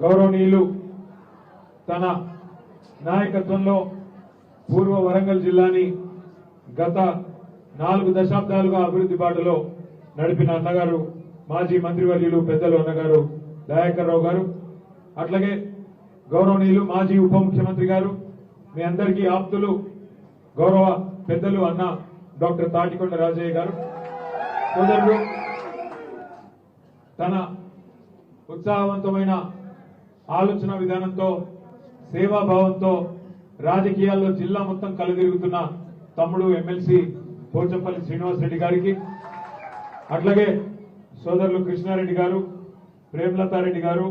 గౌరవనీయులు తన నాయకత్వంలో పూర్వ వరంగల్ జిల్లాని గత 4 దశాబ్దాలుగా అభివృద్ధి బాటలో నడిపిన అన్నగారు మాజీ మంత్రివర్యులు పెద్దలు అన్నగారు దయాకర్ రావు గారు, అట్లాగే గౌరవనీయులు మాజీ ఉప ముఖ్యమంత్రి గారు, మీ అందరికీ ఆప్తులు గౌరవ పెద్దలు అన్న డాక్టర్ తాటికొండ రాజయ్య గారు, సోదరుడు తన ఉత్సాహవంతమైన ఆలోచన విధానంతో సేవాభావంతో రాజకీయాల్లో జిల్లా మొత్తం కలదిరుగుతున్న తమ్ముడు ఎమ్మెల్సీ పోచంపల్లి శ్రీనివాసరెడ్డి గారికి, అట్లాగే సోదరులు కృష్ణారెడ్డి గారు, ప్రేమలతారెడ్డి గారు,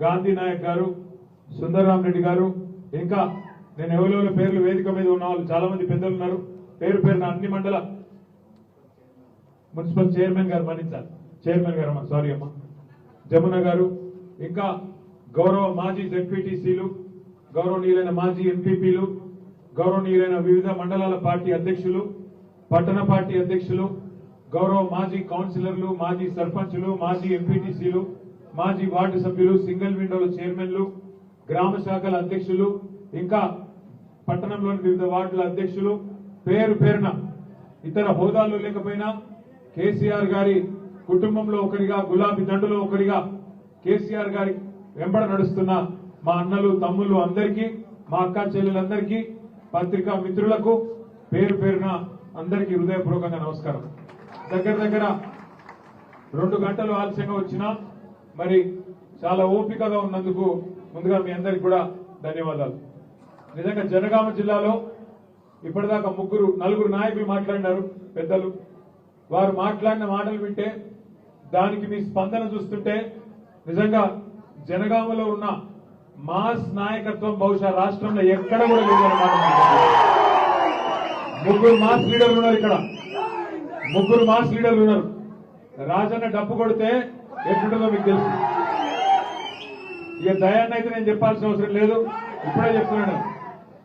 గాంధీ నాయక్ గారు, సుందరరాం రెడ్డి గారు, ఇంకా నేను ఎవరెవరి పేర్లు వేదిక మీద ఉన్న వాళ్ళు చాలా మంది పెద్దలు ఉన్నారు. పేరు పేరున అన్ని మండల మున్సిపల్ చైర్మన్ గారు మన్నించాలి, చైర్మన్ గారు సారీ అమ్మా, జమున గారు, ఇంకా గౌరవ మాజీ జెడ్పీటీసీలు, గౌరవనీయులైన మాజీ ఎంపీపీలు, గౌరవనీయులైన వివిధ మండలాల పార్టీ అధ్యక్షులు, పట్టణ పార్టీ అధ్యక్షులు, గౌరవ మాజీ కౌన్సిలర్లు, మాజీ సర్పంచులు, మాజీ ఎంపీటీసీలు, మాజీ వార్డు సభ్యులు, సింగిల్ విండోల చైర్మన్లు, గ్రామ శాఖల అధ్యక్షులు, ఇంకా పట్టణంలోని వివిధ వార్డుల అధ్యక్షులు, పేరు పేరున ఇతర హోదాల్లో లేకపోయినా కేసీఆర్ గారి కుటుంబంలో ఒకరిగా, గులాబీ దండులో ఒకరిగా కేసీఆర్ గారి వెంబడ నడుస్తున్న మా అన్నలు తమ్ముళ్ళు అందరికీ, మా అక్క చెల్లెలందరికీ, పత్రికా మిత్రులకు పేరు పేరున అందరికీ హృదయపూర్వకంగా నమస్కారం. దగ్గర 2 గంటలు ఆలస్యంగా వచ్చినా మరి చాలా ఓపికగా ఉన్నందుకు ముందుగా మీ అందరికి కూడా ధన్యవాదాలు. నిజంగా జనగామ జిల్లాలో ఇప్పటిదాకా 4 నాయకులు మాట్లాడినారు పెద్దలు. వారు మాట్లాడిన మాటలు వింటే, దానికి మీ స్పందన చూస్తుంటే నిజంగా జనగామలో ఉన్న మాస్ నాయకత్వం బహుశా రాష్ట్రంలో ఎక్కడ కూడా లేదన్నమాట. 3 మాస్ లీడర్లు ఉన్నారు ఇక్కడ, 3 మాస్ లీడర్లు ఉన్నారు. రాజన్న డప్పు కొడితే ఎట్లుంటుందో మీకు తెలుసు. ఇక దయాన్ని అయితే నేను చెప్పాల్సిన అవసరం లేదు, ఇప్పుడే చెప్తున్నాను.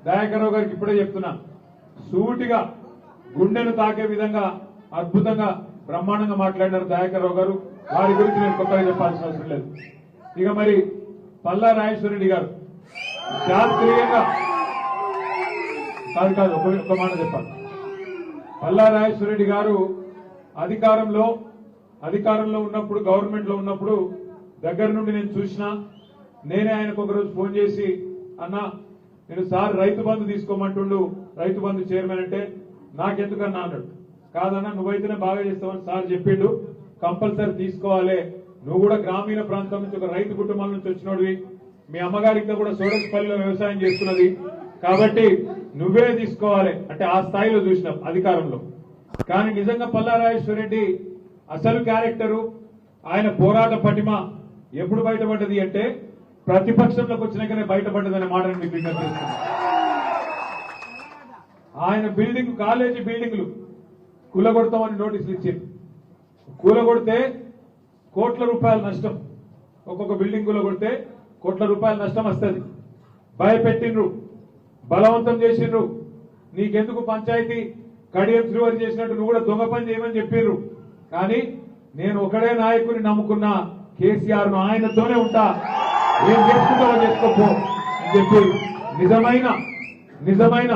దయాకర్రావు గారికి ఇప్పుడే చెప్తున్నా, సూటిగా గుండెను తాకే విధంగా అద్భుతంగా బ్రహ్మాండంగా మాట్లాడినారు దయాకర్రావు గారు. వారి గురించి నేను కొత్తగా చెప్పాల్సిన అవసరం లేదు. ఇక మరి పల్లా రాజేశ్వరరెడ్డి గారు శాస్త్రీయంగా కాదు ఒక మాట చెప్పాలి. పల్లా రాజేశ్వరరెడ్డి గారు అధికారంలో ఉన్నప్పుడు, గవర్నమెంట్ లో ఉన్నప్పుడు దగ్గర నుండి నేను చూసినా, నేనే ఆయనకు ఒకరోజు ఫోన్ చేసి, అన్నా నేను సార్ రైతు బంధు తీసుకోమంటుండు, రైతు బంధు చైర్మన్ అంటే నాకెందుకన్నా అన్నాడు. కాదన్నా నువ్వైతేనే బాగా చేస్తావని సార్ చెప్పిండు, కంపల్సరీ తీసుకోవాలి. నువ్వు కూడా గ్రామీణ ప్రాంతం నుంచి ఒక రైతు కుటుంబాల నుంచి వచ్చినోడివి, మీ అమ్మగారికి కూడా సోడస్పల్లిలో వ్యవసాయం చేస్తున్నది, కాబట్టి నువ్వే తీసుకోవాలి అంటే ఆ స్థాయిలో చూసినాం అధికారంలో. కానీ నిజంగా పల్లా రాజేశ్వరరెడ్డి అసలు క్యారెక్టరు, ఆయన పోరాట పటిమ ఎప్పుడు బయటపడ్డది అంటే ప్రతిపక్షంలోకి వచ్చినాకనే బయటపడ్డదనే మాటను మీకు విజ్ఞప్తి చేస్తున్నాను. ఆయన కాలేజీ బిల్డింగ్లు కూలగొడతామని నోటీసులు ఇచ్చింది. కూలగొడితే కోట్ల రూపాయల నష్టం, ఒక్కొక్క బిల్డింగ్ కూలగొడితే కోట్ల రూపాయల నష్టం వస్తుంది. భయపెట్టిండ్రు, బలవంతం చేసిండ్రు, నీకెందుకు పంచాయతీ కడియం శ్రీవారి చేసినట్టు నువ్వు కూడా దొంగ పని చేయమని చెప్పిర్రు. కానీ నేను ఒకడే నాయకుని నమ్ముకున్నా, కేసీఆర్ ను ఆయనతోనే ఉంటా, ఏం చేసుకుంటావో చేసుకోపో అని చెప్పి నిజమైన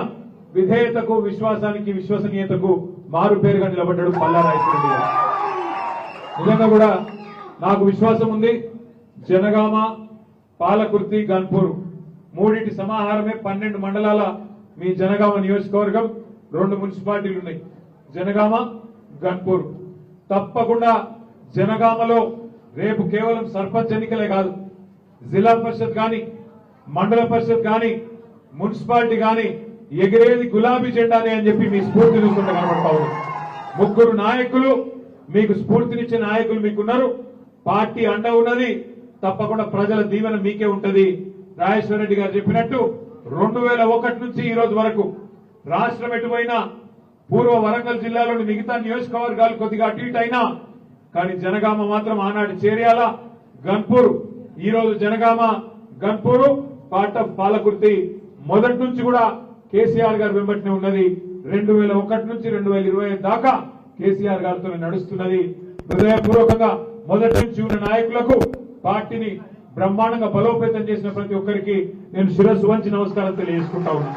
విధేయతకు, విశ్వాసానికి, విశ్వసనీయతకు మారు పేరుగా నిలబడ్డాడు పల్లా రాజేశ్వరరెడ్డి గారు. నిజంగా కూడా నాకు విశ్వాసం ఉంది, జనగామ, పాలకుర్తి, గన్పూర్ మూడింటి సమాహారమే 12 మండలాల మీ జనగామ నియోజకవర్గం. 2 మున్సిపాలిటీలు ఉన్నాయి, జనగామ, గన్పూర్. తప్పకుండా జనగామలో రేపు కేవలం సర్పంచ్ ఎన్నికలే కాదు, జిల్లా పరిషత్ కానీ, మండల పరిషత్ కానీ, మున్సిపాలిటీ కానీ ఎగిరేది గులాబీ జెండానే అని చెప్పి మీ స్ఫూర్తి చూస్తుంటే కనబడతా ఉంది. 3 నాయకులు, మీకు స్ఫూర్తినిచ్చే నాయకులు మీకున్నారు, పార్టీ అండ ఉన్నది, తప్పకుండా ప్రజల దీవెన మీకే ఉంటది. రాజేశ్వరరెడ్డి గారు చెప్పినట్టు 2001 నుంచి ఈ రోజు వరకు రాష్ట్రం ఎటువైనా పూర్వ వరంగల్ జిల్లాలోని మిగతా నియోజకవర్గాలు కొద్దిగా అటు ఇటు అయినా, కానీ జనగామ మాత్రం ఆనాటి చేర్యాల, గన్పూర్, ఈ రోజు జనగామ, గన్పూర్ పార్ట్ ఆఫ్ పాలకుర్తి మొదటి నుంచి కూడా కేసీఆర్ గారు వెంబడినే ఉన్నది. 2001 నుంచి 2025 దాకా కేసీఆర్ గారితో నడుస్తున్నది. హృదయపూర్వకంగా మొదటి నుంచి ఉన్న నాయకులకు, పార్టీని బ్రహ్మాండంగా బలోపేతం చేసిన ప్రతి ఒక్కరికి నేను శిరస్సు వంచి నమస్కారం తెలియజేసుకుంటా ఉన్నా.